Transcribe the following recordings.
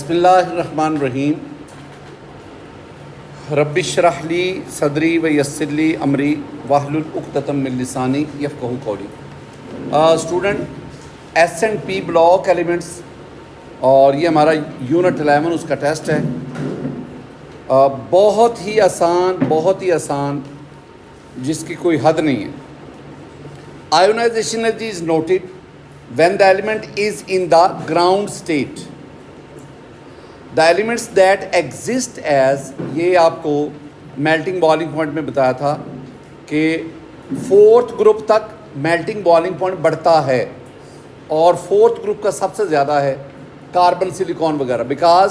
बिस्मिल्लाहिर्रहमानिर्रहीम। रब्बिश्रह ली सदरी व यस्सिर ली अमरी वाहलुल उक़्दतम मिन लिसानी यफ़क़हू क़ौली। Student S and P block elements, और ये हमारा यूनिट 11 उसका टेस्ट है। बहुत ही आसान जिसकी कोई हद नहीं है। Ionization energy is noted when the element is in the ground state. The elements that exist as, ये आपको मेल्टिंग बॉइलिंग पॉइंट में बताया था कि फोर्थ ग्रुप तक मेल्टिंग बॉइलिंग पॉइंट बढ़ता है, और फोर्थ ग्रुप का सबसे ज़्यादा है कार्बन, सिलिकॉन वगैरह, because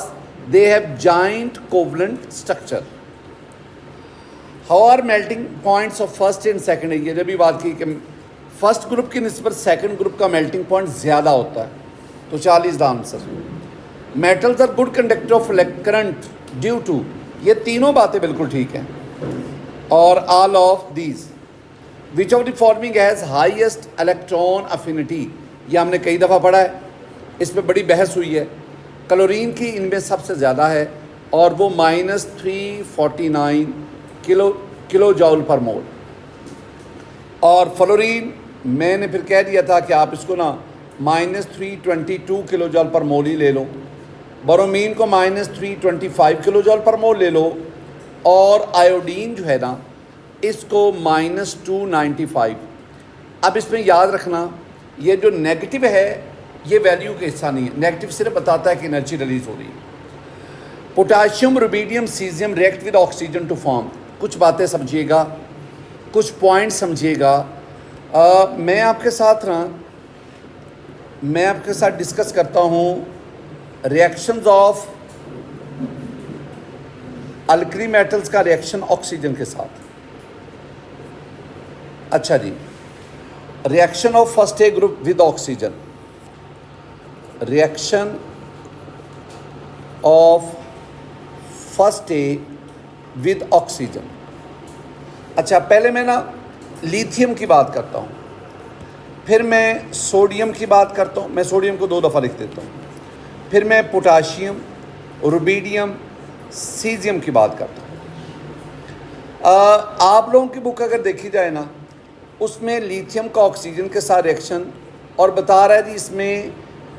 they have joint covalent structure. How are melting points of first and second, ये जब भी बात की कि फर्स्ट ग्रुप की निस्बत सेकेंड ग्रुप का मेल्टिंग पॉइंट ज़्यादा होता है, तो 40 the answer. Metals are good conductor of current due to, ये तीनों बातें बिल्कुल ठीक हैं। और all of these which of the following has highest electron affinity, ये हमने कई दफ़ा पढ़ा है, इस पर बड़ी बहस हुई है। क्लोरीन की इनमें सबसे ज़्यादा है और वो -349 किलो जॉल पर मोल। और फ्लोरीन मैंने फिर कह दिया था कि आप इसको ना -322 किलो जॉल पर मोल ही ले लो। बोरोमीन को -325 किलो जॉल पर मोल ले लो, और आयोडीन जो है ना इसको -295। अब इसमें याद रखना, ये जो नेगेटिव है ये वैल्यू का हिस्सा नहीं है, नेगेटिव सिर्फ बताता है कि एनर्जी रिलीज हो रही है। Potassium, rubidium, caesium react with oxygen to form. कुछ बातें समझिएगा, कुछ पॉइंट समझिएगा। मैं आपके साथ डिस्कस करता हूँ रिएक्शंस ऑफ अल्कली मेटल्स का रिएक्शन ऑक्सीजन के साथ। अच्छा जी, reaction of first A group with oxygen, reaction of first A with oxygen. अच्छा, पहले मैं ना लिथियम की बात करता हूँ, फिर मैं सोडियम की बात करता हूँ। मैं सोडियम को 2 दफ़ा लिख देता हूँ। फिर मैं पोटाशियम, रुबीडियम, सीजियम की बात करता हूँ। आप लोगों की बुक अगर देखी जाए ना, उसमें लिथियम का ऑक्सीजन के साथ रिएक्शन और बता रहा है जी इसमें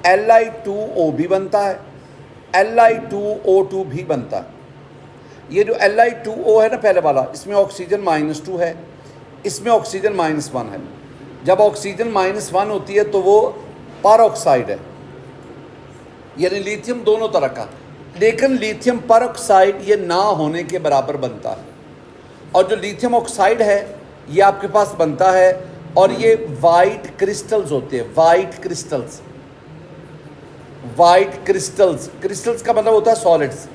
Li2O भी बनता है, Li2O2 भी बनता है। ये जो Li2O है ना पहले वाला, इसमें ऑक्सीजन -2 है, इसमें ऑक्सीजन -1 है। जब ऑक्सीजन -1 होती है तो वो पर ऑक्साइड है, यानी लिथियम दोनों तरह का। लेकिन लिथियम पर ऑक्साइड ये ना होने के बराबर बनता है, और जो लिथियम ऑक्साइड है ये आपके पास बनता है, और ये वाइट क्रिस्टल्स होते हैं, वाइट क्रिस्टल्स। क्रिस्टल्स का मतलब होता है सॉलिड्स।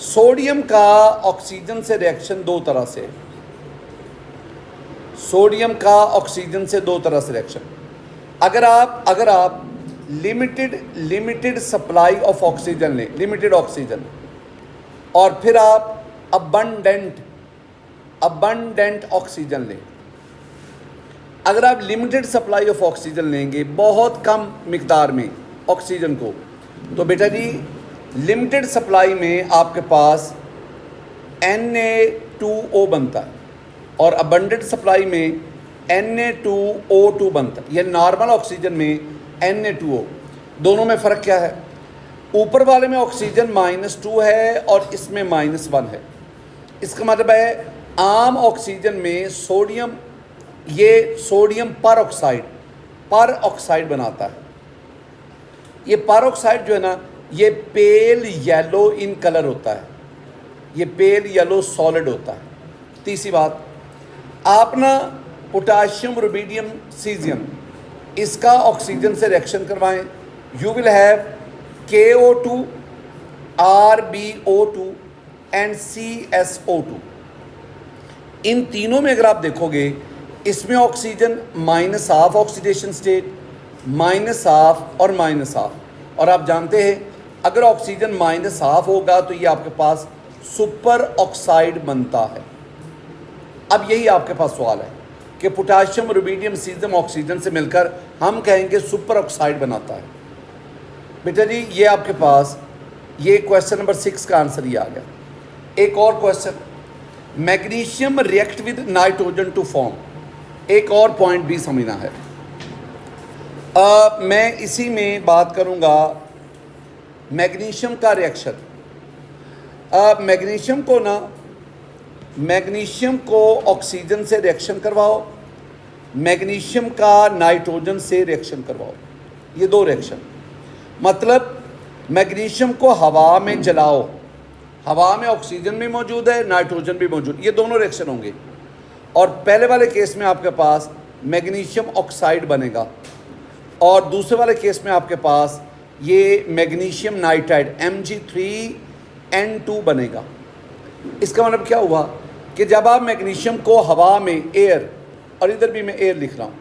सोडियम का ऑक्सीजन से रिएक्शन 2 तरह से, सोडियम का ऑक्सीजन से 2 तरह से रिएक्शन। अगर आप लिमिटेड सप्लाई ऑफ ऑक्सीजन लें, लिमिटेड ऑक्सीजन, और फिर आप अबंडेंट ऑक्सीजन लें। अगर आप लिमिटेड सप्लाई ऑफ ऑक्सीजन लेंगे, बहुत कम मिकदार में ऑक्सीजन को, तो बेटा जी लिमिटेड सप्लाई में आपके पास Na2O बनता है, और अबंडेंट सप्लाई में Na2O2 बनता है। यह नॉर्मल ऑक्सीजन में Na2O, दोनों में फ़र्क क्या है? ऊपर वाले में ऑक्सीजन -2 है और इसमें -1 है। इसका मतलब है आम ऑक्सीजन में सोडियम, ये सोडियम पर ऑक्साइड बनाता है। ये पर ऑक्साइड जो है ना, ये पेल येलो इन कलर होता है, ये पेल येलो सॉलिड होता है। तीसरी बात, आप ना पोटाशियम, रुबीडियम, सीजियम, इसका ऑक्सीजन से रिएक्शन करवाएं, you will have KO2, RbO2 and CSO2। इन तीनों में अगर आप देखोगे, इसमें ऑक्सीजन -1/2 ऑक्सीडेशन स्टेट, -1/2 और -1/2। और आप जानते हैं अगर ऑक्सीजन -1/2 होगा तो ये आपके पास सुपर ऑक्साइड बनता है। अब यही आपके पास सवाल है कि पोटाशियम, रुबीडियम, सीजियम ऑक्सीजन से मिलकर हम कहेंगे सुपर ऑक्साइड बनाता है। बेटा जी ये आपके पास ये क्वेश्चन नंबर 6 का आंसर ये आ गया। एक और question, magnesium react with nitrogen to form, एक और पॉइंट भी समझना है। मैं इसी में बात करूंगा मैग्नीशियम का रिएक्शन। मैग्नीशियम को ऑक्सीजन से रिएक्शन करवाओ, मैग्नीशियम का नाइट्रोजन से रिएक्शन करवाओ, ये दो रिएक्शन। मतलब मैग्नीशियम को हवा में जलाओ, हवा में ऑक्सीजन भी मौजूद है, नाइट्रोजन भी मौजूद, ये दोनों रिएक्शन होंगे। और पहले वाले केस में आपके पास मैग्नीशियम ऑक्साइड बनेगा और दूसरे वाले केस में आपके पास ये मैग्नीशियम नाइट्राइड Mg3N2 बनेगा। इसका मतलब क्या हुआ कि जब आप मैग्नीशियम को हवा में, एयर, और इधर भी मैं एयर लिख रहा हूँ,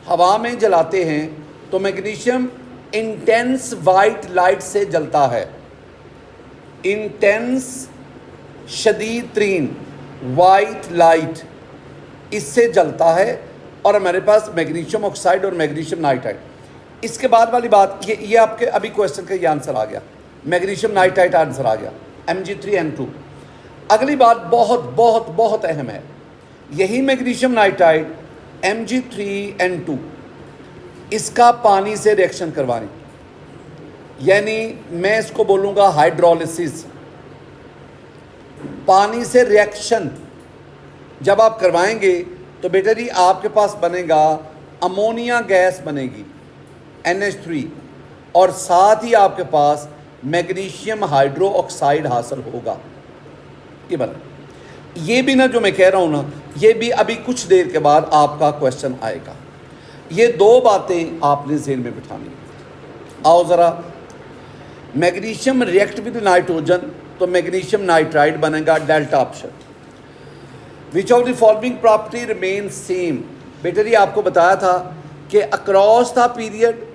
हवा में जलाते हैं तो मैग्नीशियम इंटेंस वाइट लाइट से जलता है, इंटेंस शदीद तरीन वाइट लाइट इससे जलता है और हमारे पास मैग्नीशियम ऑक्साइड और मैग्नीशियम नाइट्राइड। इसके बाद वाली बात ये आपके अभी क्वेश्चन का ये आंसर आ गया, मैग्नीशियम नाइट्राइड आंसर आ गया, Mg3N2। अगली बात बहुत बहुत बहुत अहम है, यही मैग्नीशियम नाइट्राइड Mg3N2 इसका पानी से रिएक्शन करवानी, यानी मैं इसको बोलूँगा हाइड्रोलिसिस। पानी से रिएक्शन जब आप करवाएंगे तो बेटा जी आपके पास बनेगा अमोनिया गैस बनेगी NH3 और साथ ही आपके पास मैग्नीशियम हाइड्रो ऑक्साइड हासिल होगा। ये बना, ये भी ना जो मैं कह रहा हूँ ना, ये भी अभी कुछ देर के बाद आपका क्वेश्चन आएगा। ये दो बातें आपने ज़हन में बिठानी। आओ ज़रा, मैग्नीशियम रिएक्ट विद नाइट्रोजन तो मैग्नीशियम नाइट्राइड बनेगा, delta option. Which of the following property remain same, बेटा जी आपको बताया था कि across the period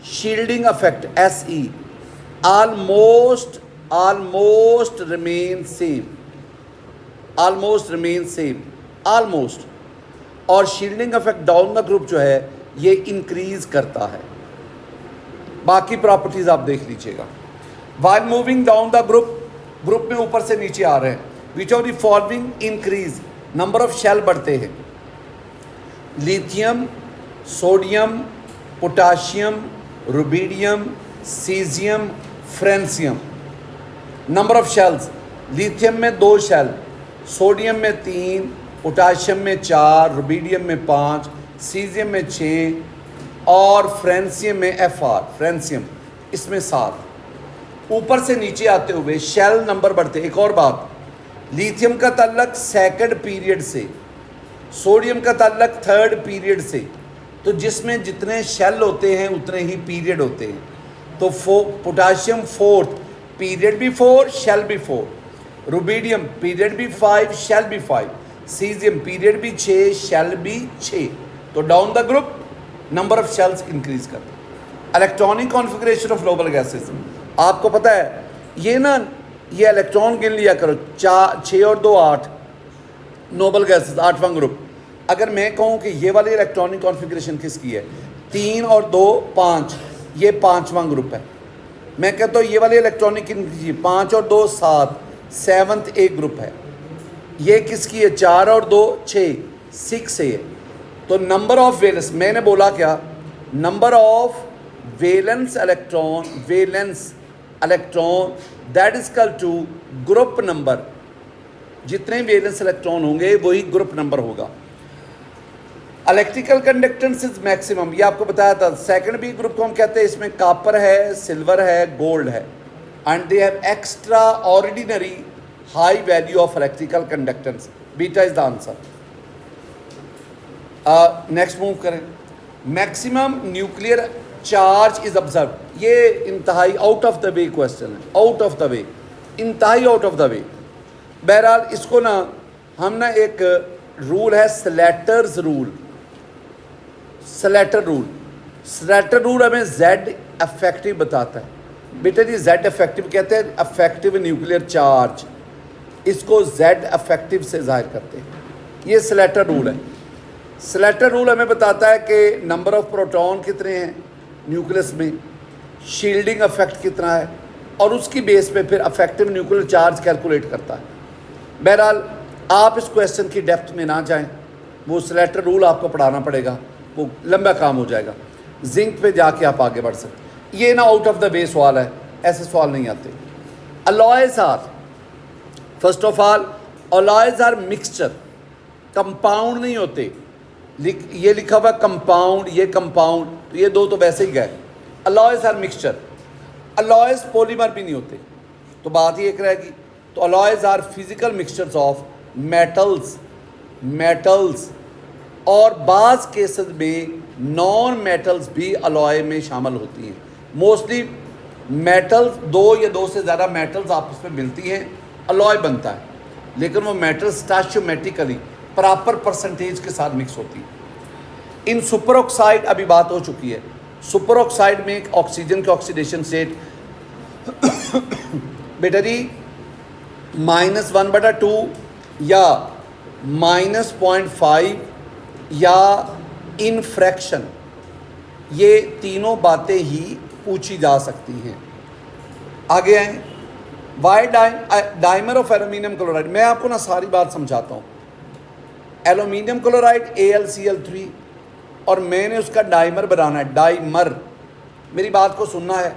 shielding effect SE almost remain same, almost remain same, almost. और shielding effect down the group जो है ये इंक्रीज करता है। बाकी प्रॉपर्टीज आप देख लीजिएगा। While moving down the group में ऊपर से नीचे आ रहे हैं, which of the following increase, number of shell बढ़ते हैं, lithium, sodium, potassium, rubidium, caesium, francium. Number of shells, lithium में 2 शेल, सोडियम में 3, पोटाशियम में 4, रुबिडियम में 5, सीजियम में 6 और फ्रेंसियम में FR, फ्रेंसियम इसमें 7। ऊपर से नीचे आते हुए शेल नंबर बढ़ते। एक और बात, लिथियम का ताल्लुक सेकंड पीरियड से, सोडियम का ताल्लुक थर्ड पीरियड से, तो जिसमें जितने शेल होते हैं उतने ही पीरियड होते हैं। तो पोटाशियम 4th, पीरियड भी 4, शेल भी 4, रुबिडियम पीरियड भी 5, शेल भी 5, सीजियम पीरियड भी 6, शेल भी 6। तो down the group number of shells increase करते। Electronic configuration of noble gases, आपको पता है ये ना, ये इलेक्ट्रॉन गिन लिया करो, 6 और 2 8 नोबल गैसेस, 8वां ग्रुप। अगर मैं कहूँ कि ये वाली इलेक्ट्रॉनिक कॉन्फ़िगरेशन किसकी है, 3 और 2 5, ये 5वां ग्रुप है। मैं कहता हूँ ये वाली इलेक्ट्रॉनिक किसकी, 5 और 2 7, 7th एक ग्रुप है। ये किसकी है, 4 और 2 6, 6 है। तो नंबर ऑफ वैलेंस, मैंने बोला क्या, number of valence electron that is equal to group number. जितने वैलेंस इलेक्ट्रॉन होंगे वही ग्रुप नंबर होगा। इलेक्ट्रिकल कंडक्टेंस इज मैक्सिमम, ये आपको बताया था। सेकंड बी ग्रुप को हम कहते हैं, इसमें कॉपर है, सिल्वर है, गोल्ड है, and they have extraordinary high value of electrical conductance. Beta is the answer. Next move करें। Maximum nuclear charge is observe, ये इंतहाई out of the way question है, आउट ऑफ द वे, इंतहाई out of the वे। बहरहाल इसको ना हम ना एक रूल है स्लैटर्स रूल, स्लैटर रूल हमें Z इफेक्टिव बताता है। बेटा जी Z इफेक्टिव कहते हैं इफेक्टिव न्यूक्लियर चार्ज, इसको Z इफेक्टिव से जाहिर करते हैं। ये स्लैटर रूल है। स्लैटर रूल हमें बताता है कि नंबर ऑफ प्रोटॉन कितने हैं न्यूक्लियस में, शील्डिंग इफेक्ट कितना है, और उसकी बेस पे फिर अफेक्टिव न्यूक्लियर चार्ज कैलकुलेट करता है। बहरहाल आप इस क्वेश्चन की डेप्थ में ना जाएं, वो स्लेटर रूल आपको पढ़ाना पड़ेगा, वो लंबा काम हो जाएगा। जिंक पे जाके आप आगे बढ़ सकते। ये ना आउट ऑफ द वे सवाल है, ऐसे सवाल नहीं आते। Alloys are, first of all alloys are mixture, compound नहीं होते। ये लिखा हुआ कंपाउंड, ये कंपाउंड, तो ये दो तो वैसे ही गए। Alloys are mixture, alloys polymer भी नहीं होते, तो बात ही एक रहेगी। तो alloys are physical mixtures of metals और बाज़ केसेस में नॉन मेटल्स भी अलॉय में शामिल होती हैं। मोस्टली मेटल्स, दो या दो से ज़्यादा मेटल्स आपस में मिलती हैं, अलॉय बनता है, लेकिन वो मेटल स्टैच्योमेट्रिकली प्रॉपर परसेंटेज के साथ मिक्स होती है। इन सुपर ऑक्साइड अभी बात हो चुकी है। सुपर ऑक्साइड में एक ऑक्सीजन के ऑक्सीडेशन स्टेट बेटा जी -1/2 या -0.5 या इन फ्रैक्शन, ये तीनों बातें ही पूछी जा सकती हैं। आगे आए, why dimer of aluminium chloride. मैं आपको ना सारी बात समझाता हूँ। एल्यूमिनियम क्लोराइड AlCl3 और मैंने उसका डाइमर बनाना है, डाइमर। मेरी बात को सुनना है,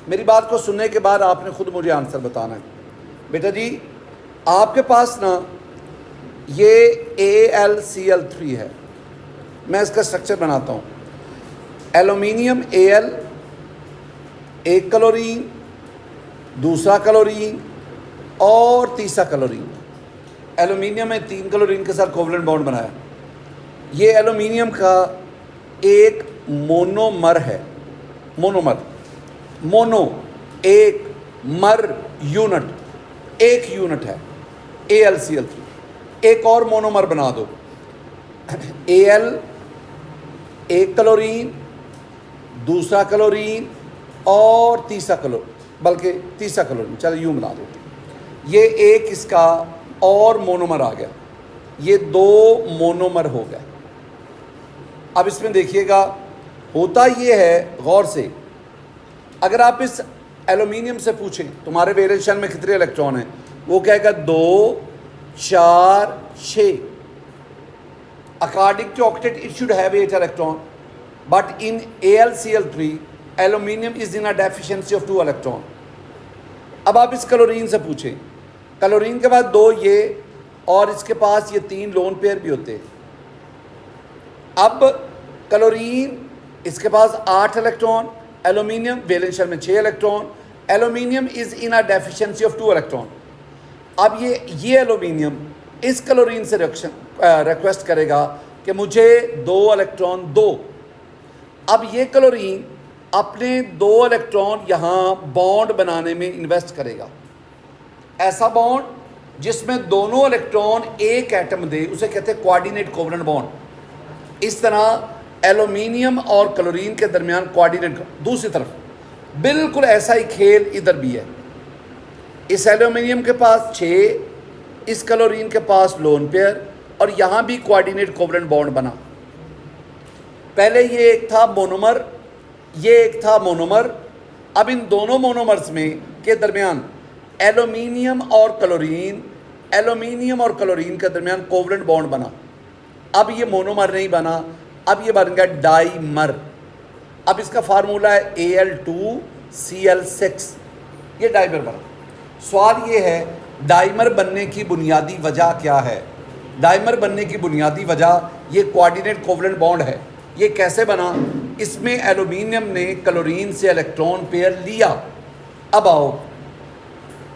मेरी बात को सुनने के बाद आपने खुद मुझे आंसर बताना है। बेटा जी आपके पास ना ये AlCl3 है, मैं इसका स्ट्रक्चर बनाता हूँ। एल्यूमिनियम Al, एक क्लोरीन, दूसरा क्लोरीन और तीसरा क्लोरीन। एल्यूमिनियम में 3 क्लोरीन के साथ कोवलेंट बॉन्ड बनाया। ये एल्यूमिनियम का एक मोनोमर है, मोनोमर, मोनो एक, मर यूनिट, एक यूनिट है AlCl3। एक और मोनोमर बना दो, Al एक क्लोरीन, दूसरा क्लोरीन और तीसरा क्लोरीन, चलो यूँ बना दो। ये एक इसका और मोनोमर आ गया, ये 2 मोनोमर हो गए। अब इसमें देखिएगा होता ये है, गौर से, अगर आप इस एल्यूमिनियम से पूछें तुम्हारे वैलेंस शेल में कितने इलेक्ट्रॉन हैं, वो कहेगा 2, 4, 6। According to octet it should have 8 electron, but in AlCl3 aluminium is in a deficiency of 2 electron. अब आप इस क्लोरीन से पूछें, क्लोरीन के बाद 2 ये और इसके पास ये 3 लोन पेयर भी होते हैं। अब क्लोरीन इसके पास 8 इलेक्ट्रॉन, एल्यूमिनियम वैलेंस शेल में 6 electron, aluminium is in a deficiency of 2 electron. अब ये एल्यूमिनियम इस क्लोरीन से रिक्वेस्ट करेगा कि मुझे 2 इलेक्ट्रॉन दो। अब ये क्लोरीन अपने 2 इलेक्ट्रॉन यहाँ बॉन्ड बनाने में इन्वेस्ट करेगा, ऐसा बॉन्ड जिसमें दोनों इलेक्ट्रॉन एक एटम दे, उसे कहते हैं कोऑर्डिनेट कोवलेंट बॉन्ड। इस तरह एल्यूमिनियम और क्लोरीन के दरमियान कोऑर्डिनेट। दूसरी तरफ बिल्कुल ऐसा ही खेल इधर भी है। इस एल्यूमिनियम के पास 6, इस क्लोरीन के पास लोन पेयर, और यहाँ भी कोऑर्डिनेट कोवलेंट बॉन्ड बना। पहले ये एक था मोनोमर, ये एक था मोनोमर। अब इन दोनों मोनोमर्स में के दरमियान एल्यूमिनियम और क्लोरीन के दरमियान कोवलेंट बॉन्ड बना। अब ये मोनोमर नहीं बना, अब ये बन गया डाइमर। अब इसका फार्मूला है Al2Cl6, ये डाइमर बना। सवाल ये है डाइमर बनने की बुनियादी वजह क्या है? डाइमर बनने की बुनियादी वजह ये कोऑर्डिनेट कोवलेंट बॉन्ड है। ये कैसे बना? इसमें एल्यूमिनियम ने क्लोरीन से इलेक्ट्रॉन पेयर लिया। अब आओ,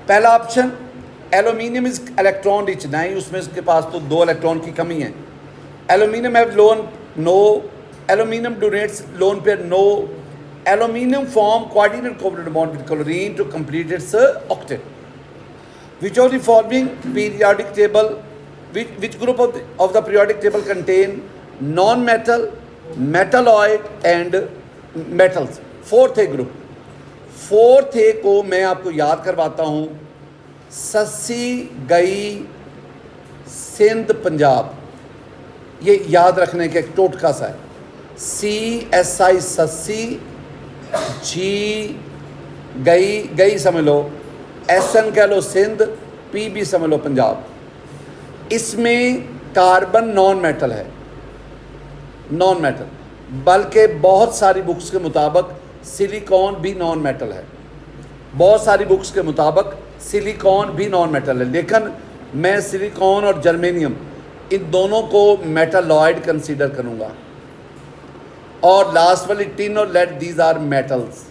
पहला option aluminium is electron rich, नहीं, उसमें उसके पास तो 2 इलेक्ट्रॉन की कमी है। Aluminium have lone, no. Aluminium donates lone pair, no. Aluminium form coordinate covalent bond with chlorine to complete its octet. Which of the following periodic table, which group of the periodic table contain non-metal, metalloid and metals? Fourth A group. Fourth A को मैं आपको याद करवाता हूँ, सस्सी गई सिंध पंजाब, ये याद रखने का एक टोटका सा है। CSI सस्सी, G गई समझ लो, SN कह लो सिंध, PB समझ लो पंजाब। इसमें कार्बन नॉन मेटल है, नॉन मेटल, बल्कि बहुत सारी बुक्स के मुताबिक सिलिकॉन भी नॉन मेटल है, बहुत सारी बुक्स के मुताबिक सिलिकॉन भी नॉन मेटल है, लेकिन मैं सिलिकॉन और जर्मेनियम इन दोनों को मेटलॉइड कंसीडर करूँगा। और लास्ट वाली टिन और लेड, दीज आर मेटल्स।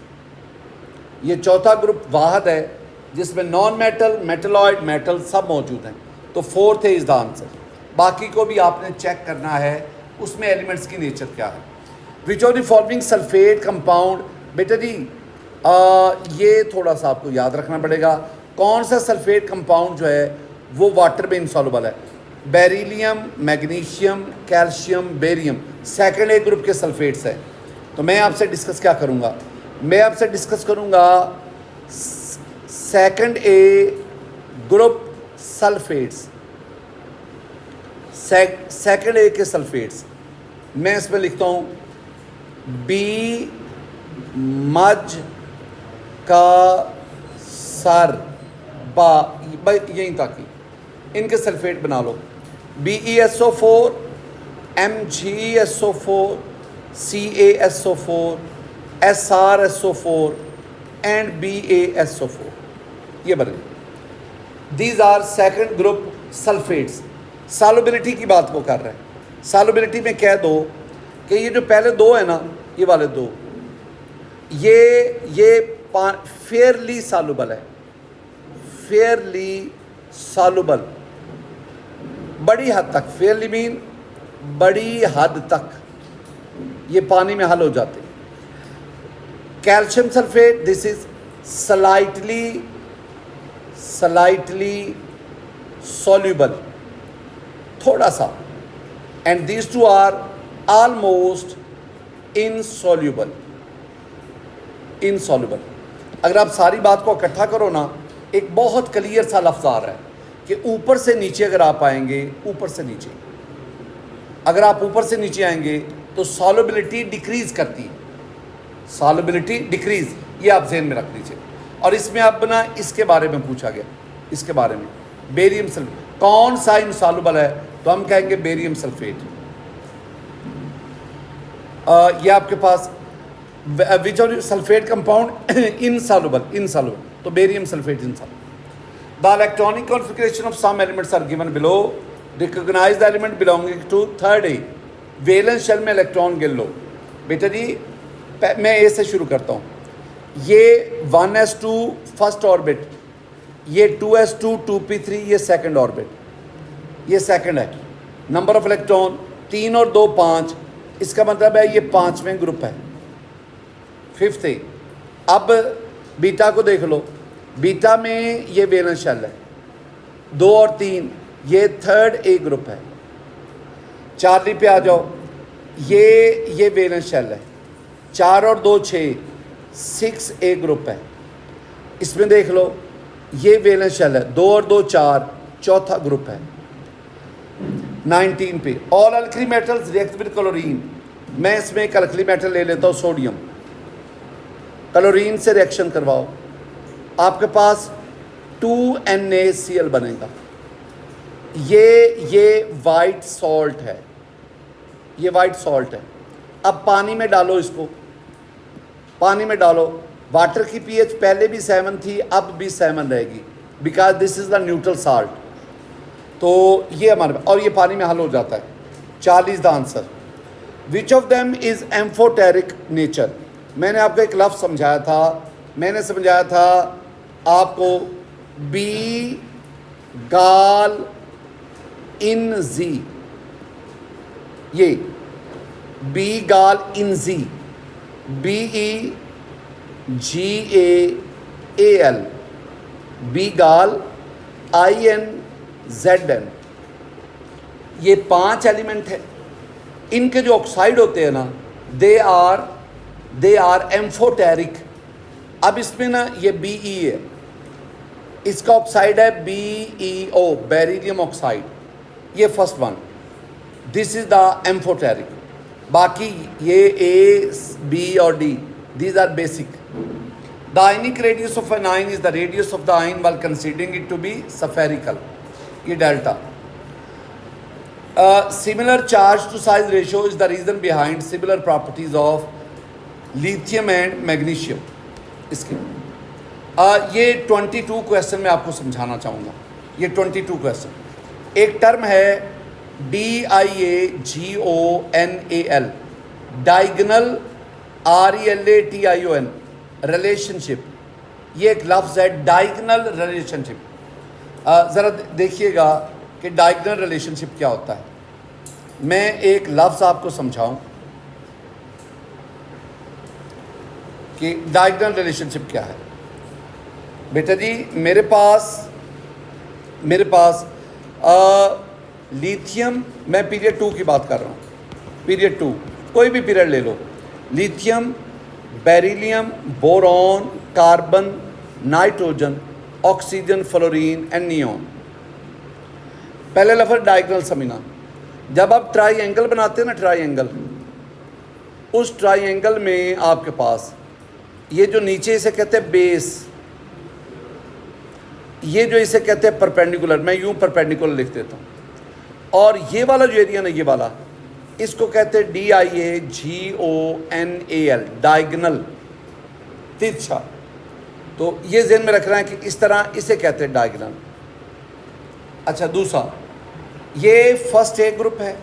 ये चौथा ग्रुप वाहद है जिसमें नॉन मेटल, मेटलॉइड, मेटल सब मौजूद हैं। तो फोर्थ है इज द आंसर। बाकी को भी आपने चेक करना है उसमें एलिमेंट्स की नेचर क्या है। विच of the following sulphate compound, बेटा जी ये थोड़ा सा आपको याद रखना पड़ेगा, कौन सा सल्फेट कंपाउंड जो है वो वाटर में इंसॉल्युबल है। Beryllium, magnesium, calcium, barium second A group के सल्फेट्स हैं। तो मैं आपसे डिस्कस क्या करूँगा, मैं आपसे डिस्कस करूँगा second A group sulphates, second ए के सल्फेट्स। मैं इसमें लिखता हूँ बी मज का सर बा, यहीं तक ही इनके सल्फेट बना लो। BeSO4, MgSO4, CaSO4, SrSO4 and BaSO4, ये बने। These are second group sulphates. Solubility की बात वो कर रहे हैं। सॉल्युबिलिटी में कह दो कि ये जो पहले दो है ना, ये वाले दो, ये फेयरली सॉल्युबल है, फेयरली सॉल्युबल, बड़ी हद तक, फेयरली मीन बड़ी हद तक ये पानी में हल हो जाते। Calcium sulphate, this is slightly soluble, थोड़ा सा, and these two are almost insoluble. अगर आप सारी बात को इकट्ठा करो ना, एक बहुत क्लियर सा लफ्ज़ आ रहा है कि ऊपर से नीचे अगर आप आएंगे, ऊपर से नीचे अगर आप ऊपर से नीचे आएंगे तो सॉल्युबिलिटी डिक्रीज़ करती है, सॉल्युबिलिटी डिक्रीज़, ये आप जहन में रख लीजिए। और इसमें अब ना इसके बारे में पूछा गया, इसके बारे में बेरियम सल्फेट कौन सा इनसॉल्युबल है, तो हम कहेंगे बेरियम सल्फेट। ये आपके पास which of sulphate compound insoluble, तो barium sulphate insoluble. The electronic configuration of some elements are given below, recognise the element belonging to third A. Valence shell में इलेक्ट्रॉन गिन लो। बेटा जी मैं ए से शुरू करता हूँ। ये 1s2 फर्स्ट ऑर्बिट, ये 2s2 2p3 ये सेकंड ऑर्बिट, ये सेकंड है। नंबर ऑफ इलेक्ट्रॉन 3 और 2 5, इसका मतलब है ये 5वें ग्रुप है, फिफ्थ है। अब बीटा को देख लो, बीटा में ये वैलेंस शेल है, 2 और 3 ये थर्ड ए ग्रुप है। चार्ली पे आ जाओ, ये वैलेंस शेल है, 4 और 2 6, 6 ए ग्रुप है। इसमें देख लो ये वैलेंस शेल है, 2 और 2 4, चौथा ग्रुप है। 19 पे all alkali metals react with chlorine. मैं इसमें एक अल्कली मेटल ले लेता हूँ सोडियम, क्लोरीन से रिएक्शन करवाओ, आपके पास 2NaCl बनेगा। ये वाइट सॉल्ट है, ये वाइट सॉल्ट है। अब पानी में डालो इसको, पानी में डालो। वाटर की pH पहले भी 7 थी, अब भी 7 रहेगी, because this is the neutral salt. तो ये हमारे, और ये पानी में हल हो जाता है। 40 the answer. Which of them is amphoteric nature. मैंने आपको एक लफ्ज़ समझाया था, मैंने समझाया था आपको बी गाल इन जी, ये बी गाल इन जी, BEGAAL, बी गाल INZN। ये 5 एलिमेंट है। इनके जो ऑक्साइड होते हैं ना, दे आर एम्फोटेरिक। अब इसमें ना ये BE है, इसका ऑक्साइड है BeO, बेरिलियम ऑक्साइड, ये first one, this is the amphoteric. बाकी ये A, B और D, these are basic. The ionic radius of an ion is the radius of the ion while considering it to be spherical. ये delta. Similar charge to size ratio is the reason behind similar properties of lithium and magnesium. इसके ये 22 question मैं आपको समझाना चाहूँगा. ये 22 question. एक term है DIAGONAL, डायगोनल RELATION, रिलेशनशिप. ये एक लफ्ज़ है डायगोनल रिलेशनशिप. ज़रा देखिएगा कि डायगोनल रिलेशनशिप क्या होता है. मैं एक लफ्ज़ आपको समझाऊं कि डायगोनल रिलेशनशिप क्या है. बेटा जी मेरे पास लिथियम, मैं पीरियड 2 की बात कर रहा हूँ. पीरियड 2 कोई भी पीरियड ले लो. Lithium, beryllium, boron, carbon, nitrogen, oxygen, fluorine and neon. पहले लफ्ज़ डायगोनल समझना. जब आप ट्राइएंगल बनाते हैं ना, ट्राइएंगल, उस ट्राइएंगल में आपके पास ये जो नीचे इसे कहते हैं बेस, ये जो इसे कहते हैं परपेंडिकुलर, मैं यूं परपेंडिकुलर लिख देता हूँ. और ये वाला जो एरिया ना, ये वाला, इसको कहते हैं DIAGONAL, डायगोनल, तिरछा. तो ये ज़हन में रखना है कि इस तरह इसे कहते हैं डायगोनल. अच्छा, दूसरा, ये फर्स्ट ए ग्रुप है,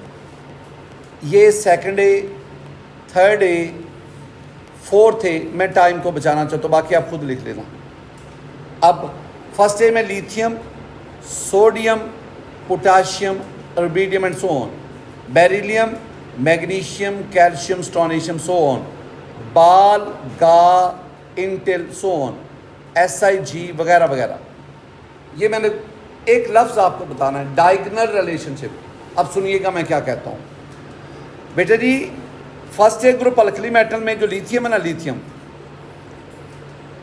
ये second A, third A, fourth A. मैं टाइम को बचाना चाहता हूँ, बाकी आप खुद लिख लेना. अब फर्स्ट ए में lithium, sodium, potassium, rubidium and so on. Beryllium, magnesium, calcium, strontium, so on. बाल, गा, इंटेल, सो ऑन, SiG वगैरह वगैरह. ये मैंने एक लफ्ज़ आपको बताना है, डायगोनल रिलेशनशिप. अब सुनिएगा मैं क्या कहता हूँ. बेटा जी first A group alkali metal में जो लिथियम है ना,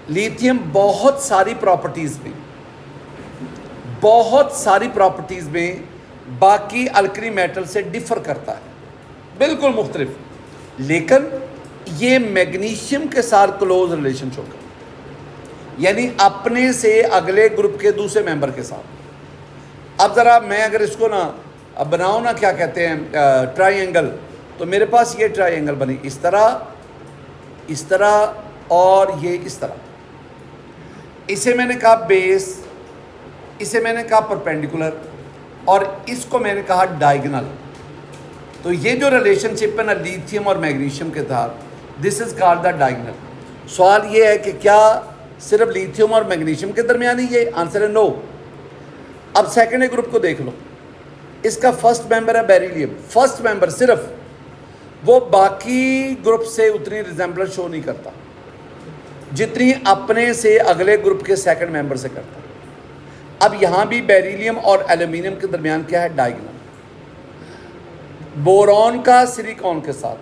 लिथियम बहुत सारी प्रॉपर्टीज़ में बाकी अल्कली मेटल से डिफ़र करता है, बिल्कुल मुख्तलिफ. लेकिन ये मैग्नीशियम के साथ क्लोज रिलेशनशिप होगा, यानी अपने से अगले ग्रुप के दूसरे मेंबर के साथ. अब ज़रा मैं अगर इसको ना बनाऊँ ना, क्या कहते हैं, ट्राइएंगल, तो मेरे पास ये ट्राइएंगल बनी इस तरह और ये इस तरह. इसे मैंने कहा बेस, इसे मैंने कहा परपेंडिकुलर, और इसको मैंने कहा डायगोनल. तो ये जो रिलेशनशिप है ना लिथियम और मैग्नीशियम के साथ, this is called the diagonal. सवाल ये है कि क्या सिर्फ लिथियम और मैग्नीशियम के दरमियान ही ये? आंसर है नो. अब सेकेंड ग्रुप को देख लो. इसका फर्स्ट मेंबर है बेरिलियम. फर्स्ट मेंबर सिर्फ, वो बाकी ग्रुप से उतनी रिजेंबलेंस शो नहीं करता जितनी अपने से अगले ग्रुप के सेकंड मेंबर से करता है. अब यहाँ भी बेरिलियम और एल्यूमिनियम के दरमियान क्या है? डायगोनल. बोरॉन का सिलिकॉन के साथ,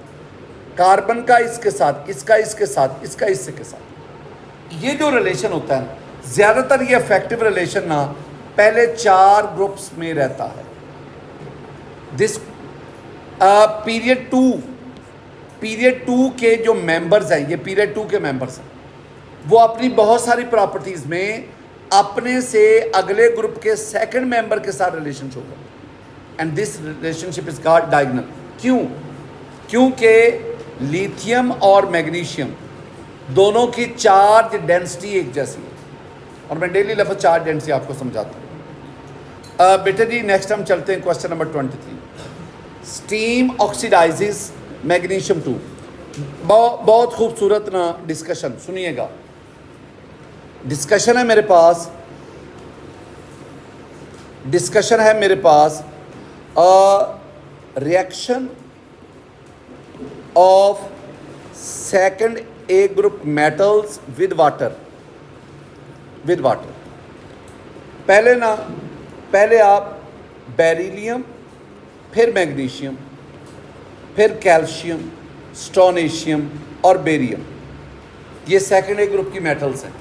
कार्बन का इसके साथ, इसका इसके साथ, इसका इससे के साथ. ये जो रिलेशन होता है, ज़्यादातर ये इफेक्टिव रिलेशन ना पहले 4 ग्रुप्स में रहता है. दिस पीरियड 2 के जो मेंबर्स हैं, ये पीरियड 2 के मेंबर्स हैं, वो अपनी बहुत सारी प्रॉपर्टीज़ में अपने से अगले ग्रुप के सेकंड मेंबर के साथ रिलेशनशिप होगा. And this relationship is called diagonal. क्यों? क्योंकि लिथियम और मैग्नीशियम दोनों की चार्ज डेंसिटी एक जैसी है. और मैं डेली लफ्ज़ चार्ज डेंसिटी आपको समझाता हूँ. बेटा जी नेक्स्ट हम चलते हैं question number 23. Steam oxidises magnesium 2. बहुत खूबसूरत ना डिस्कशन, सुनिएगा. डिस्कशन है मेरे पास reaction of second A group metals with water. पहले आप बेरिलियम, फिर मैग्नीशियम, फिर कैल्शियम, स्टोनेशियम और बेरियम, ये सेकंड ए ग्रुप की मेटल्स हैं.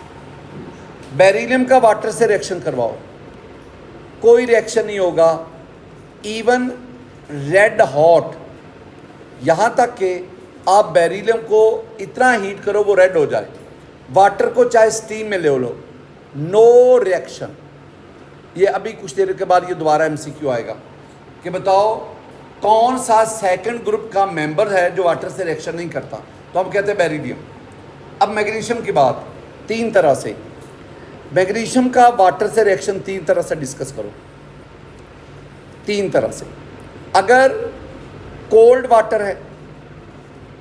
बेरिलियम का वाटर से रिएक्शन करवाओ, कोई रिएक्शन नहीं होगा. इवन रेड हॉट, यहाँ तक कि आप बेरिलियम को इतना हीट करो वो रेड हो जाए, वाटर को चाहे स्टीम में ले लो, नो रिएक्शन। ये अभी कुछ देर के बाद ये दोबारा एमसीक्यू आएगा कि बताओ कौन सा सेकंड ग्रुप का मेंबर है जो वाटर से रिएक्शन नहीं करता, तो हम कहते हैं बेरिलियम। अब मैग्नीशियम की बात, तीन तरह से मैग्नीशियम का वाटर से रिएक्शन तीन तरह से डिस्कस करो, तीन तरह से। अगर कोल्ड वाटर है,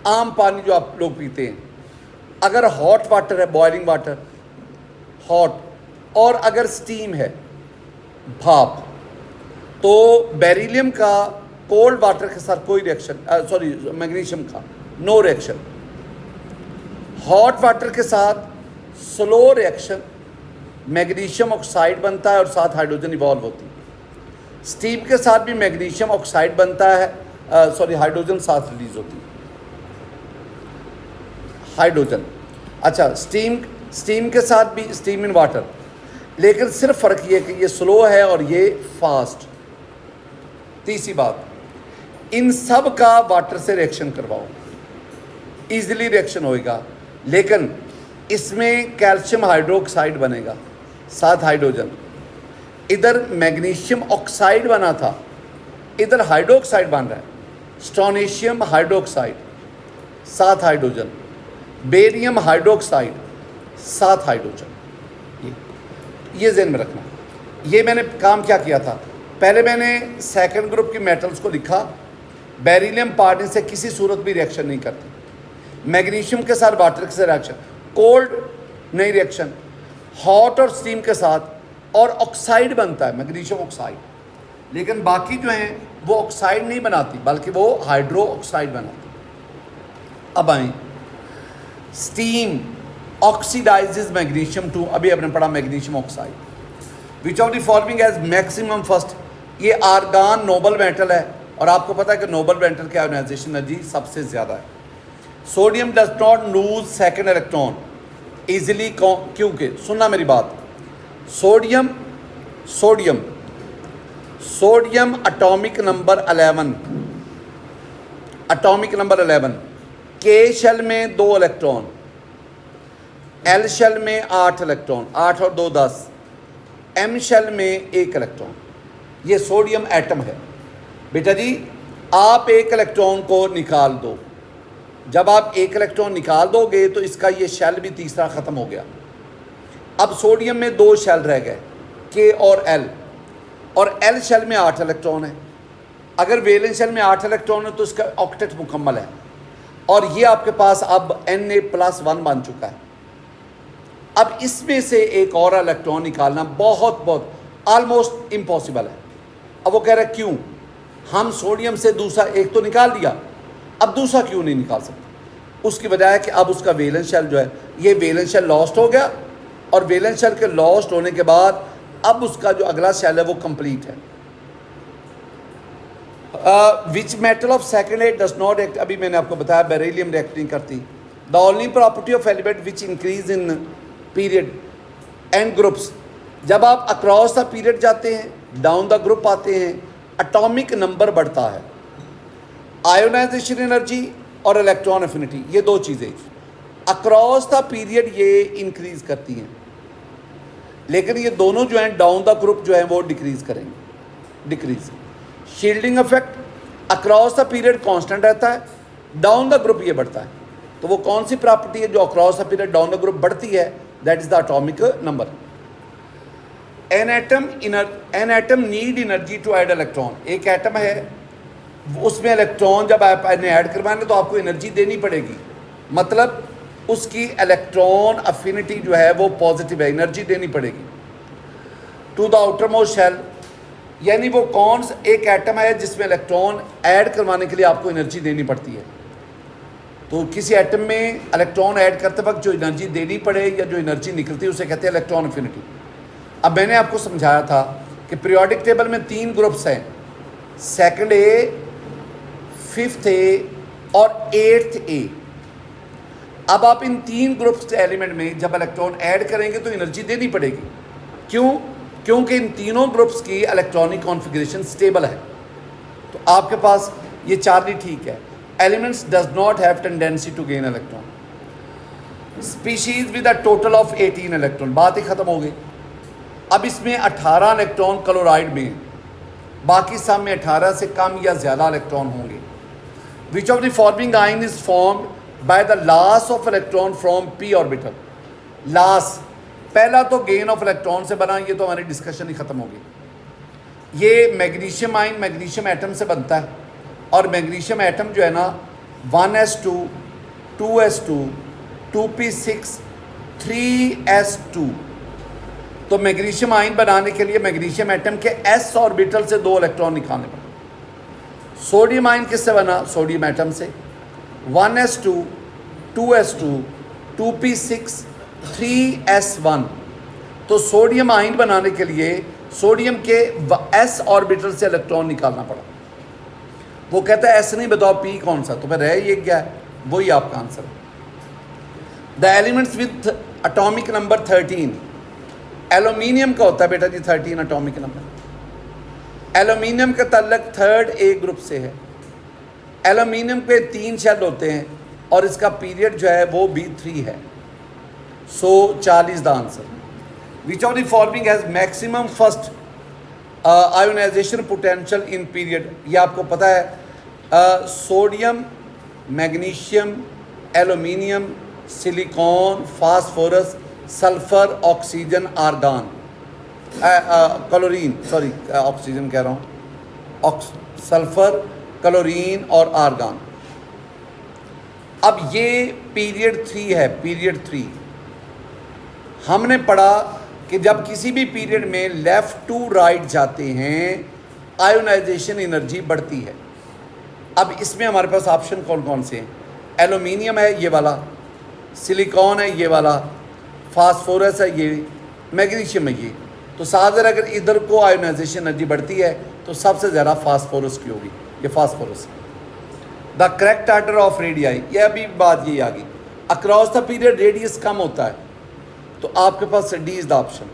आम पानी जो आप लोग पीते हैं, अगर हॉट वाटर है, बॉइलिंग वाटर हॉट, और अगर स्टीम है, भाप, तो बेरिलियम का कोल्ड वाटर के साथ कोई रिएक्शन, सॉरी मैग्नीशियम का नो रिएक्शन। हॉट वाटर के साथ स्लो रिएक्शन, मैग्नीशियम ऑक्साइड बनता है और साथ हाइड्रोजन इवॉल्व होती है। स्टीम के साथ भी मैग्नीशियम ऑक्साइड बनता है, सॉरी हाइड्रोजन साथ रिलीज होती है, हाइड्रोजन। अच्छा, स्टीम के साथ भी, स्टीम इन वाटर, लेकिन सिर्फ फ़र्क ये कि ये स्लो है और ये फास्ट। तीसरी बात, इन सब का वाटर से रिएक्शन करवाओ, इजीली रिएक्शन होएगा, लेकिन इसमें कैल्शियम हाइड्रोक्साइड बनेगा साथ हाइड्रोजन। इधर मैग्नीशियम ऑक्साइड बना था, इधर हाइड्रोक्साइड बन रहा है, स्ट्रोनेशियम हाइड्रोक्साइड साथ हाइड्रोजन, बेरियम हाइड्रोक्साइड साथ हाइड्रोजन। ये ज़हन में रखना। ये मैंने काम क्या किया था, पहले मैंने सेकंड ग्रुप की मेटल्स को लिखा, बेरिलियम पानी से किसी सूरत भी रिएक्शन नहीं करती, मैग्नीशियम के साथ वाटर के साथ रिएक्शन, कोल्ड नहीं रिएक्शन, हॉट और स्टीम के साथ और ऑक्साइड बनता है मैग्नीशियम ऑक्साइड, लेकिन बाकी जो हैं वो ऑक्साइड नहीं बनाती बल्कि वो हाइड्रो ऑक्साइड बनाती। अब आए, स्टीम ऑक्सीडाइजेज मैग्नीशियम टू, अभी आपने पढ़ा magnesium oxide. Which of the following has maximum first, ये आर्गान नोबल मेटल है और आपको पता है कि नोबल मेटल की आयोनाइजेशन एनर्जी सबसे ज़्यादा है। Sodium does not lose second electron easily, क्योंकि सुनना मेरी बात, sodium sodium sodium atomic number 11, atomic number 11, के शेल में 2 इलेक्ट्रॉन, एल शेल में 8 इलेक्ट्रॉन, 8 और 2 10, एम शेल में 1 इलेक्ट्रॉन। ये सोडियम एटम है। बेटा जी, आप 1 इलेक्ट्रॉन को निकाल दो, जब आप 1 इलेक्ट्रॉन निकाल दोगे तो इसका ये शेल भी तीसरा ख़त्म हो गया। अब सोडियम में 2 शेल रह गए, के और एल शेल में 8 इलेक्ट्रॉन है। अगर वैलेंस शेल में 8 इलेक्ट्रॉन है तो इसका ऑक्टेट मुकम्मल है, और ये आपके पास अब Na+1 बन चुका है। अब इसमें से एक और इलेक्ट्रॉन निकालना बहुत ऑलमोस्ट इम्पॉसिबल है। अब वो कह रहा है क्यों, हम सोडियम से दूसरा एक तो निकाल दिया, अब दूसरा क्यों नहीं निकाल सकते? उसकी वजह है कि अब उसका वैलेंस शेल जो है, ये वैलेंस शेल लॉस्ट हो गया, और वैलेंस शेल के लॉस्ट होने के बाद अब उसका जो अगला शेल है वो कंप्लीट है। Which metal of second at does not act, अभी मैंने आपको बताया बेरिलियम रिएक्ट नहीं करती। The only property of element which increase in period and groups, जब आप अक्रॉस द पीरियड जाते हैं, डाउन द ग्रुप आते हैं, एटॉमिक नंबर बढ़ता है। आयोनाइजेशन एनर्जी और इलेक्ट्रॉन एफिनिटी, ये 2 चीज़ें अक्रॉस द पीरियड ये इंक्रीज करती हैं, लेकिन ये दोनों जो हैं डाउन द ग्रुप जो है वो डिक्रीज करेंगे, decrease. Shielding effect across the period constant रहता है, डाउन द ग्रुप ये बढ़ता है। तो वो कौन सी प्रॉपर्टी है जो across the period down the group बढ़ती है? That is the atomic number. An atom need energy to add electron, एक एटम है उसमें इलेक्ट्रॉन जब आप ऐड करवाएंगे तो आपको एनर्जी देनी पड़ेगी, मतलब उसकी इलेक्ट्रॉन अफिनिटी जो है वो पॉजिटिव है, एनर्जी देनी पड़ेगी। To the outermost shell, यानी वो कौन सा एक एटम है जिसमें इलेक्ट्रॉन ऐड करवाने के लिए आपको एनर्जी देनी पड़ती है। तो किसी एटम में इलेक्ट्रॉन ऐड करते वक्त जो एनर्जी देनी पड़े या जो एनर्जी निकलती है उसे कहते हैं इलेक्ट्रॉन अफिनिटी। अब मैंने आपको समझाया था कि पीरियोडिक टेबल में 3 ग्रुप्स हैं, सेकंड ए, फिफ्थ ए और 8th ए। अब आप इन 3 ग्रुप्स के एलिमेंट में जब इलेक्ट्रॉन ऐड करेंगे तो एनर्जी देनी पड़ेगी। क्यों? क्योंकि इन तीनों ग्रुप्स की इलेक्ट्रॉनिक कॉन्फ़िगरेशन स्टेबल है। तो आपके पास ये चार्ली ठीक है, elements does not have tendency to gain electron. Species with a total of 18 electron, बात ही खत्म हो गई। अब इसमें 18 इलेक्ट्रॉन क्लोराइड में हैं, बाकी सब में 18 से कम या ज़्यादा इलेक्ट्रॉन होंगे। विच of the following ion is formed by the loss of electron from P orbital. Loss, पहला तो गेन ऑफ इलेक्ट्रॉन से बना, ये तो हमारी डिस्कशन ही खत्म होगी। ये मैग्नीशियम आयन मैग्नीशियम एटम से बनता है, और मैग्नीशियम एटम जो है ना 1s2 2s2 2p6 3s2। तो मैग्नीशियम आयन बनाने के लिए मैग्नीशियम एटम के s ऑर्बिटल से 2 इलेक्ट्रॉन निकालने पड़े। सोडियम आयन किससे बना? सोडियम एटम से 1s2 2s2 2p6 3s1। तो सोडियम आयन बनाने के लिए सोडियम के s ऑर्बिटल से इलेक्ट्रॉन निकालना पड़ा। वो कहता है s नहीं, बताओ p कौन सा, तो फिर रह ये क्या है, वही आपका आंसर है। The elements with atomic number 13, aluminium का होता है बेटा जी 13 एटॉमिक नंबर। एल्यूमिनियम का तल्लक 3rd A ग्रुप से है। एल्यूमिनियम पे 3 शेल होते हैं और इसका पीरियड जो है वो भी 3 है। So 40 the answer. Which of the following has maximum first ionization potential in period? ये आपको पता है, sodium, magnesium, aluminium, silicon, phosphorus, sulphur, oxygen, argon, chlorine, sorry oxygen कह रहा हूँ, सल्फर, क्लोरीन और आर्गन। अब ये पीरियड 3 है। पीरियड 3 हमने पढ़ा कि जब किसी भी पीरियड में लेफ़्ट टू राइट जाते हैं आयोनाइजेशन एनर्जी बढ़ती है। अब इसमें हमारे पास ऑप्शन कौन कौन से हैं? एल्यूमिनियम है ये वाला, सिलिकॉन है ये वाला, फास्फोरस है ये, मैग्नीशियम है ये। तो साधर अगर इधर को आयोनाइजेशन एनर्जी बढ़ती है तो सबसे ज़्यादा फास्फोरस की होगी, ये phosphorus. The correct order of radii, यह भी बात यही आ गई। अक्रॉस द पीरियड रेडियस कम होता है, तो आपके पास D is the option.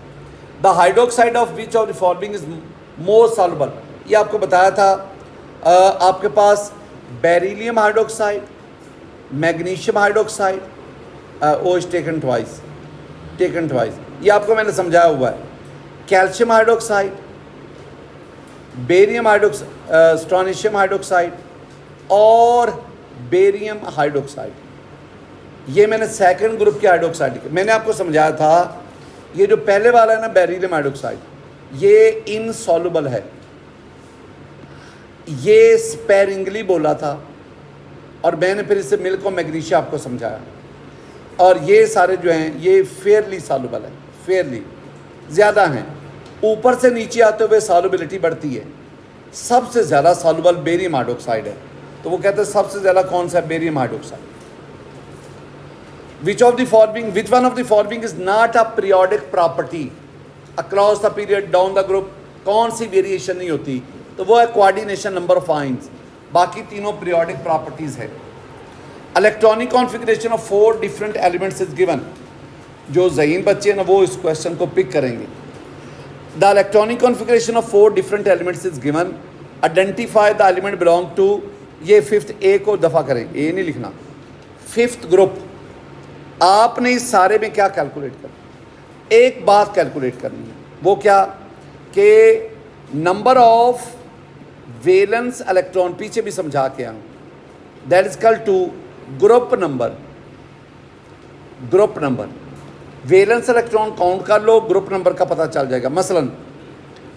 The hydroxide of which of the following is more soluble, ये आपको बताया था। आपके पास beryllium hydroxide, magnesium hydroxide, O is taken twice, ये आपको मैंने समझाया हुआ है। Calcium hydroxide, barium hydroxide, strontium hydroxide और बेरियम हाइड्रोक्साइड, ये मैंने सेकंड ग्रुप के हाइड्रोक्साइड के मैंने आपको समझाया था। ये जो पहले वाला है ना बेरिलियम हाइड्रोक्साइड, ये इनसॉल्युबल है, ये स्पेरिंगली बोला था, और मैंने फिर इससे मिल्क और मैग्नीशियम आपको समझाया। और ये सारे जो हैं ये फेयरली सॉल्युबल है, फेयरली ज़्यादा हैं। ऊपर से नीचे आते हुए सॉल्युबिलिटी बढ़ती है। सबसे ज़्यादा सॉल्युबल बेरियम हाइड्रोक्साइड है, तो वो कहते हैं सबसे ज़्यादा कौन सा है? Barium hydroxide. Which one of the following is not a periodic property across the period down the group? कौन सी वेरिएशन नहीं होती? तो वो है कोऑर्डिनेशन नंबर ऑफ आयंस, बाकी तीनों पीरियोडिक प्रॉपर्टीज़ है। Electronic configuration of 4 different elements is given. जो ज़हीन बच्चे हैं ना वो इस क्वेश्चन को पिक करेंगे। The electronic configuration of 4 different elements is given. Identify the element belong to, ये 5th A को दफ़ा करें, ए नहीं लिखना। 5th ग्रुप आपने इस सारे में क्या कैलकुलेट करना? एक बात कैलकुलेट करनी है, वो क्या कि नंबर ऑफ वेलेंस इलेक्ट्रॉन, पीछे भी समझा के आऊँ, that is equal to group number. Group number, valence electron count कर लो, ग्रुप नंबर का पता चल जाएगा।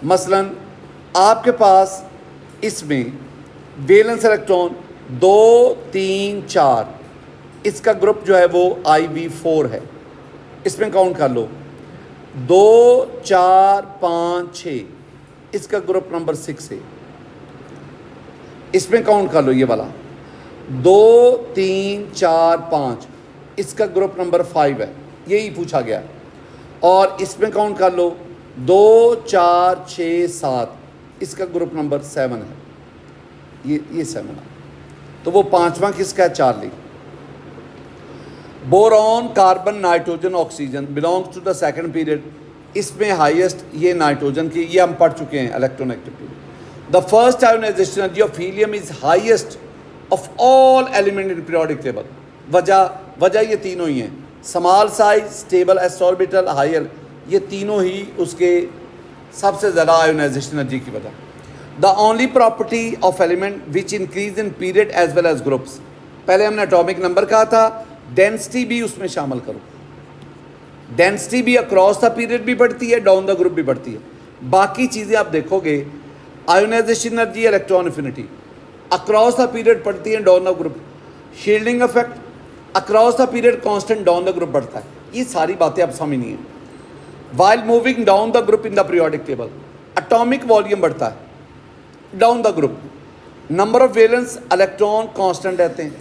मसलन आपके पास इसमें वेलेंस इलेक्ट्रॉन 2 3 4, इसका ग्रुप जो है वो IV4 है। इसमें काउंट कर लो 2 4 5 6, इसका ग्रुप नंबर 6 है। इसमें काउंट कर लो ये वाला 2 3 4 5, इसका ग्रुप नंबर 5 है, यही पूछा गया। और इसमें काउंट कर लो 2 4 6 7, इसका ग्रुप नंबर 7 है, ये 7 है। तो वो 5वां किसका है? Charlie. Boron, carbon, nitrogen, oxygen belongs to the second period. इसमें हाईएस्ट ये नाइट्रोजन की, ये हम पढ़ चुके हैं electronegative period. The first ionization energy of helium is highest of all element in periodic table. वजह ये तीनों ही हैं। Small size, stable S orbital, higher, ये तीनों ही उसके सबसे ज़्यादा आयोनाइजेशन एनर्जी की वजह। The only property of element which increase in period as well as groups, पहले हमने एटॉमिक नंबर कहा था, डेंसिटी भी उसमें शामिल करो। डेंसिटी भी अक्रॉस द पीरियड भी बढ़ती है, डाउन द ग्रुप भी बढ़ती है। बाकी चीज़ें आप देखोगे, ionization energy, electron affinity across the period बढ़ती है, down the group. Shielding effect across the period constant, down the group बढ़ता है। ये सारी बातें आप समझनी है। While moving down the group in the periodic table, atomic volume बढ़ता है, down the group. Number of valence electron constant रहते हैं।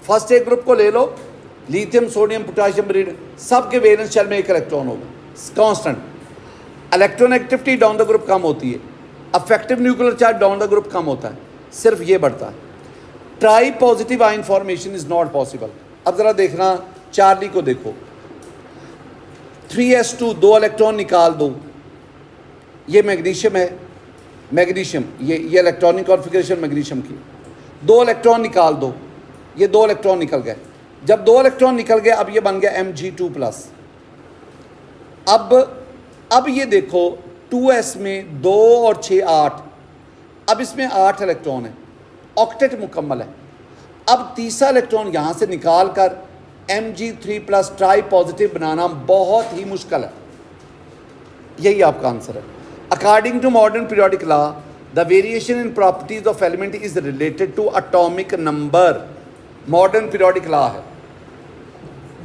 फर्स्ट एक ग्रुप को ले लो, लिथियम, सोडियम, पोटाशियम, बेरिलियम, सब के वैलेंस शेल में एक इलेक्ट्रॉन होगा, constant. Electron activity down the group कम होती है, effective nuclear charge down the group कम होता है, सिर्फ ये बढ़ता है। Tri positive ion formation is not possible. अब जरा देखना, चार्ली को देखो, 3s2, 2 इलेक्ट्रॉन निकाल दो, ये मैग्नीशियम है, मैग्नीशियम, ये इलेक्ट्रॉनिक कॉन्फ़िगरेशन मैग्नीशियम की, 2 इलेक्ट्रॉन निकाल दो, ये 2 इलेक्ट्रॉन निकल गए। जब 2 इलेक्ट्रॉन निकल गए, अब ये बन गया Mg2+। अब ये देखो, 2s में 2 और 6 8, अब इसमें 8 इलेक्ट्रॉन है, ऑक्टेट मुकम्मल है। अब तीसरा इलेक्ट्रॉन यहाँ से निकाल कर Mg3+ ट्राई पॉजिटिव बनाना बहुत ही मुश्किल है। यही आपका आंसर है। According to modern periodic law, the variation in properties of element is related to atomic number. Modern periodic law है।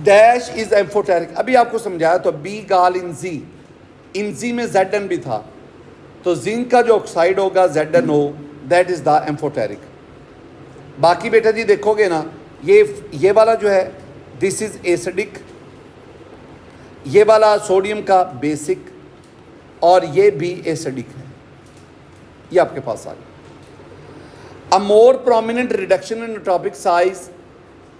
डैश इज एम्फोटेरिक, अभी आपको समझाया तो, बी गाल इन जी में Zn भी था, तो जिंक का जो ऑक्साइड होगा ZnO, that is the amphoteric. बाकी बेटा जी देखोगे ना, ये वाला जो है दिस इज एसिडिक, ये वाला सोडियम का बेसिक, और ये भी एसिडिक है। ये आपके पास आ गया। A more prominent reduction in atomic size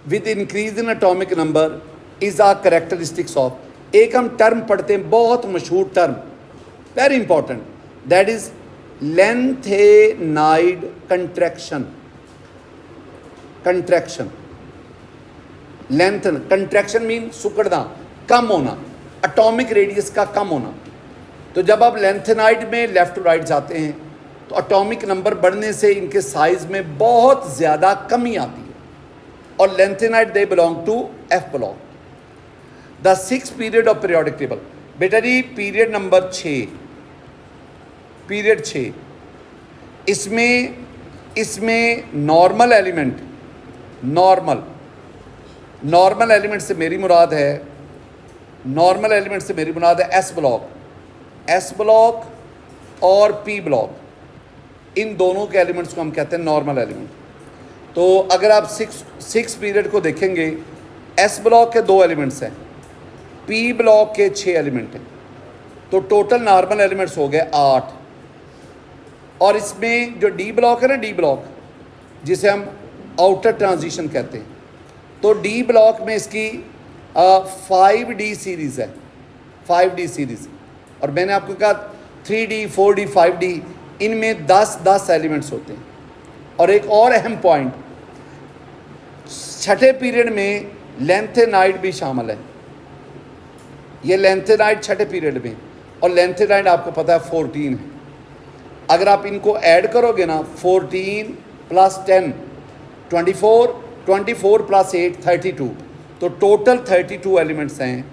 with increase in atomic number is a characteristics of, एक हम टर्म पढ़ते हैं, बहुत मशहूर term, very important, that is lanthanide contraction. Contraction, लेंथन, कंट्रैक्शन मीन सुकड़ना, कम होना, एटॉमिक रेडियस का कम होना। तो जब आप लेंथेनाइड में लेफ्ट टू राइट जाते हैं, तो एटॉमिक नंबर बढ़ने से इनके साइज में बहुत ज़्यादा कमी आती है। और lanthanide they belong to F block. The 6th period of periodic table, बेटा जी पीरियड नंबर 6, पीरियड 6, इसमें नॉर्मल एलिमेंट, नॉर्मल एलिमेंट से मेरी मुराद है, नॉर्मल एलिमेंट से मेरी मुराद है एस ब्लॉक और पी ब्लॉक, इन दोनों के एलिमेंट्स को हम कहते हैं नॉर्मल एलिमेंट। तो अगर आप 6 पीरियड को देखेंगे, एस ब्लॉक के 2 एलिमेंट्स हैं, पी ब्लॉक के 6 एलिमेंट हैं, तो टोटल नॉर्मल एलिमेंट्स हो गए 8। और इसमें जो डी ब्लॉक है ना, डी ब्लॉक जिसे हम आउटर ट्रांजिशन कहते हैं, तो डी ब्लॉक में इसकी 5D सीरीज़ है, 5D सीरीज़। और मैंने आपको कहा 3D, 4D, 5D, इनमें 10 एलिमेंट्स होते हैं। और एक और अहम पॉइंट, छठे पीरियड में लेंथेनाइड भी शामिल है। ये लेंथेनाइड छठे पीरियड में, और लेंथेनाइड आपको पता है 14 है। अगर आप इनको ऐड करोगे ना, 14 + 10 24, 24 + 8 32, तो टोटल 32 एलिमेंट्स हैं।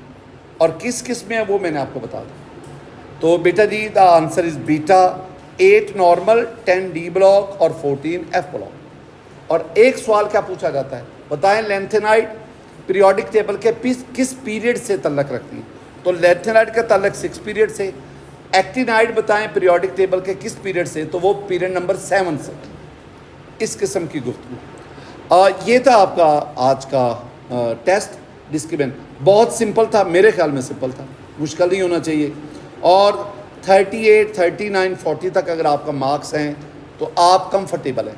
और किस किस में है वो मैंने आपको बता दिया। तो बेटा जी the answer is beta, 8 normal, 10 D block और 14 F ब्लॉक। और एक सवाल क्या पूछा जाता है, बताएं लेंथेनाइड पीरियोडिक टेबल के किस पीरियड से तल्लक रखती है। तो लेंथेनाइड का तल्लक 6 पीरियड से। एक्टिनाइड बताएं पीरियोडिक टेबल के किस पीरियड से, तो वो पीरियड नंबर 7 से। इस किस्म की गुफ्तगू। ये था आपका आज का टेस्ट डिस्क्रिप्शन। बहुत सिंपल था, मेरे ख्याल में सिंपल था, मुश्किल नहीं होना चाहिए। और 38, 39, 40 तक अगर आपका मार्क्स हैं तो आप कंफर्टेबल हैं।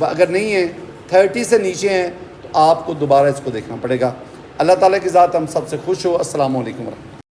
अगर नहीं है, 30 से नीचे हैं, तो आपको दोबारा इसको देखना पड़ेगा। अल्लाह ताला की ज़ात हम सबसे खुश हो। अस्सलामु अलैकुम।